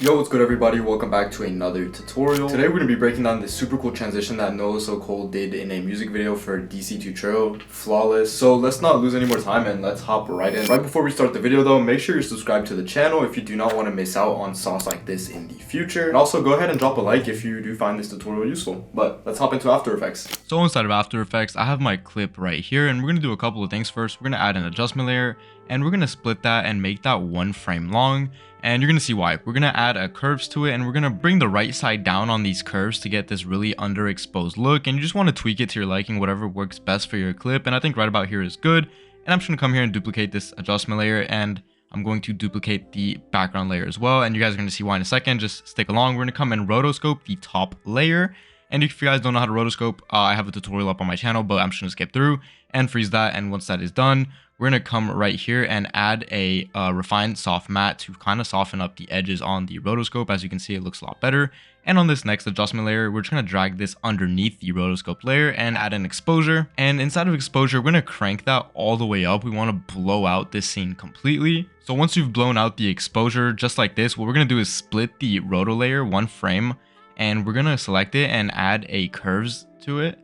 Yo, what's good everybody? Welcome back to another tutorial. Today we're going to be breaking down this super cool transition that noahsocold did in a music video for DC2 Trail. Flawless. So let's not lose any more time and let's hop right in. Right before we start the video though, make sure you're subscribed to the channel if you do not want to miss out on sauce like this in the future. And also go ahead and drop a like if you do find this tutorial useful. But let's hop into After Effects. So inside of After Effects, I have my clip right here and we're going to do a couple of things first. We're going to add an adjustment layer and we're going to split that and make that 1 frame long. And you're going to see why. We're going to add a curves to it and we're going to bring the right side down on these curves to get this really underexposed look. And you just want to tweak it to your liking, whatever works best for your clip. And I think right about here is good. And I'm just going to come here and duplicate this adjustment layer, and I'm going to duplicate the background layer as well. And you guys are going to see why in a second. Just stick along. We're going to come and rotoscope the top layer. And if you guys don't know how to rotoscope, I have a tutorial up on my channel, but I'm just going to skip through and freeze that. And once that is done, we're going to come right here and add a refined soft matte to kind of soften up the edges on the rotoscope. As you can see, it looks a lot better. And on this next adjustment layer, we're just going to drag this underneath the rotoscope layer and add an exposure. And inside of exposure, we're going to crank that all the way up. We want to blow out this scene completely. So once you've blown out the exposure, just like this, what we're going to do is split the roto layer 1 frame. And we're going to select it and add a curves to it.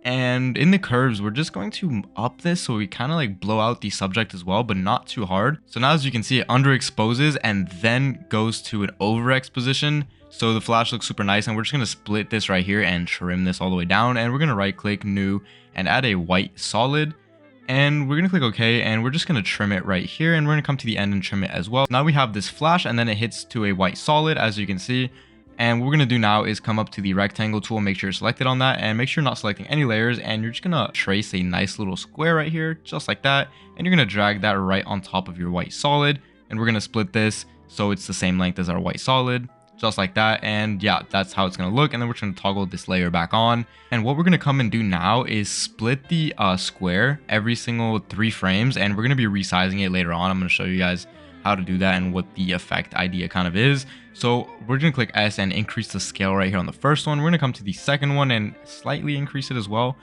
And in the curves, we're just going to up this so we kind of like blow out the subject as well, but not too hard. So now as you can see, it underexposes and then goes to an overex position. So the flash looks super nice, and we're just going to split this right here and trim this all the way down. And we're going to right click new and add a white solid. And we're going to click OK, and we're just going to trim it right here. And we're going to come to the end and trim it as well. Now we have this flash and then it hits to a white solid, as you can see. And what we're going to do now is come up to the rectangle tool, make sure you're selected on that, and make sure you're not selecting any layers. And you're just going to trace a nice little square right here, just like that. And you're going to drag that right on top of your white solid. And we're going to split this so it's the same length as our white solid, just like that. And yeah, that's how it's going to look. And then we're going to toggle this layer back on. And what we're going to come and do now is split the square every single 3 frames. And we're going to be resizing it later on. I'm going to show you guys how to do that and what the effect idea kind of is. So we're going to click S and increase the scale right here on the first one. We're going to come to the second one and slightly increase it as well.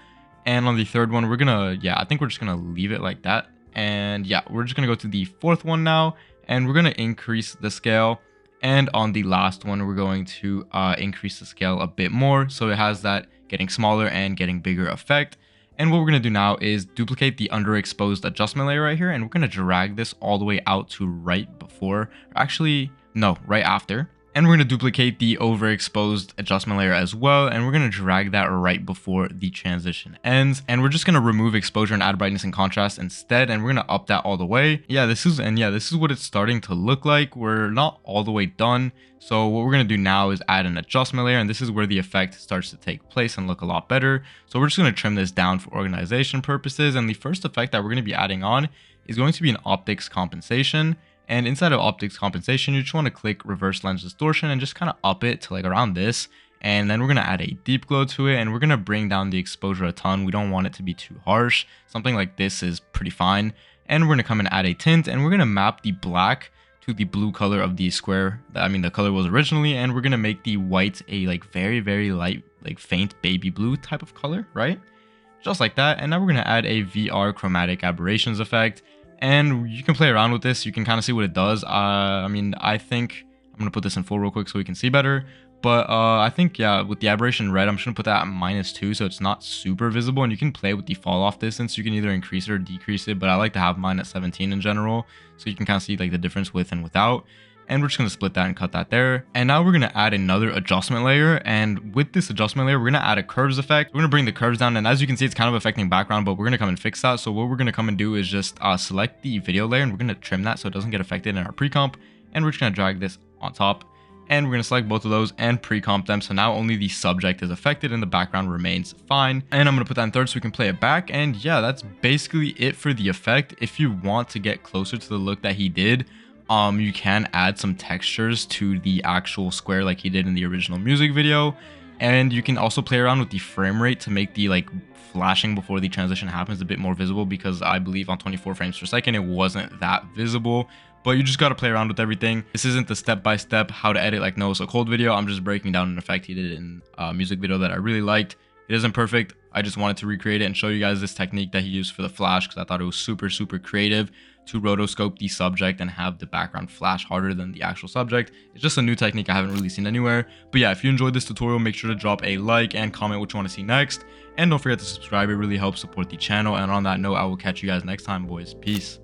And on the third one, we're going to, I think we're just going to leave it like that. And yeah, we're just going to go to the fourth one now, and we're going to increase the scale. And on the last one, we're going to increase the scale a bit more, so it has that getting smaller and getting bigger effect. And what we're going to do now is duplicate the underexposed adjustment layer right here, and we're going to drag this all the way out to right before, actually, no, right after. And we're going to duplicate the overexposed adjustment layer as well, and we're going to drag that right before the transition ends. And we're just going to remove exposure and add brightness and contrast instead, and we're going to up that all the way. This is what it's starting to look like. We're not all the way done. So what we're going to do now is add an adjustment layer, and this is where the effect starts to take place and look a lot better. So we're just going to trim this down for organization purposes. And the first effect that we're going to be adding on is going to be an optics compensation. And inside of optics compensation, you just want to click reverse lens distortion and just kind of up it to like around this. And then we're going to add a deep glow to it, and we're going to bring down the exposure a ton. We don't want it to be too harsh. Something like this is pretty fine. And we're going to come and add a tint, and we're going to map the black to the blue color of the square. The color was originally, and we're going to make the white a like very, very light, like faint baby blue type of color, right? Just like that. And now we're going to add a VR chromatic aberrations effect. And you can play around with this. You can kind of see what it does. I think I'm going to put this in full real quick so we can see better. But I think, with the aberration red, I'm just going to put that at -2 so it's not super visible. And you can play with the fall off distance. You can either increase it or decrease it. But I like to have mine at 17 in general, so you can kind of see like the difference with and without. And we're just going to split that and cut that there. And now we're going to add another adjustment layer. And with this adjustment layer, we're going to add a curves effect. We're going to bring the curves down. And as you can see, it's kind of affecting background, but we're going to come and fix that. So what we're going to come and do is just select the video layer, and we're going to trim that so it doesn't get affected in our pre-comp. And we're just going to drag this on top. And we're going to select both of those and pre-comp them. So now only the subject is affected and the background remains fine. And I'm going to put that in third so we can play it back. And yeah, that's basically it for the effect. If you want to get closer to the look that he did, you can add some textures to the actual square like he did in the original music video. And you can also play around with the frame rate to make the like flashing before the transition happens a bit more visible, because I believe on 24 frames per second it wasn't that visible. But you just got to play around with everything. This isn't the step-by-step how to edit like noahsocold video. I'm just breaking down an effect he did in a music video that I really liked. It isn't perfect. I just wanted to recreate it and show you guys this technique that he used for the flash because I thought it was super creative to rotoscope the subject and have the background flash harder than the actual subject. It's just a new technique I haven't really seen anywhere. But yeah, if you enjoyed this tutorial, make sure to drop a like and comment what you want to see next. And don't forget to subscribe. It really helps support the channel. And on that note, I will catch you guys next time, boys. Peace.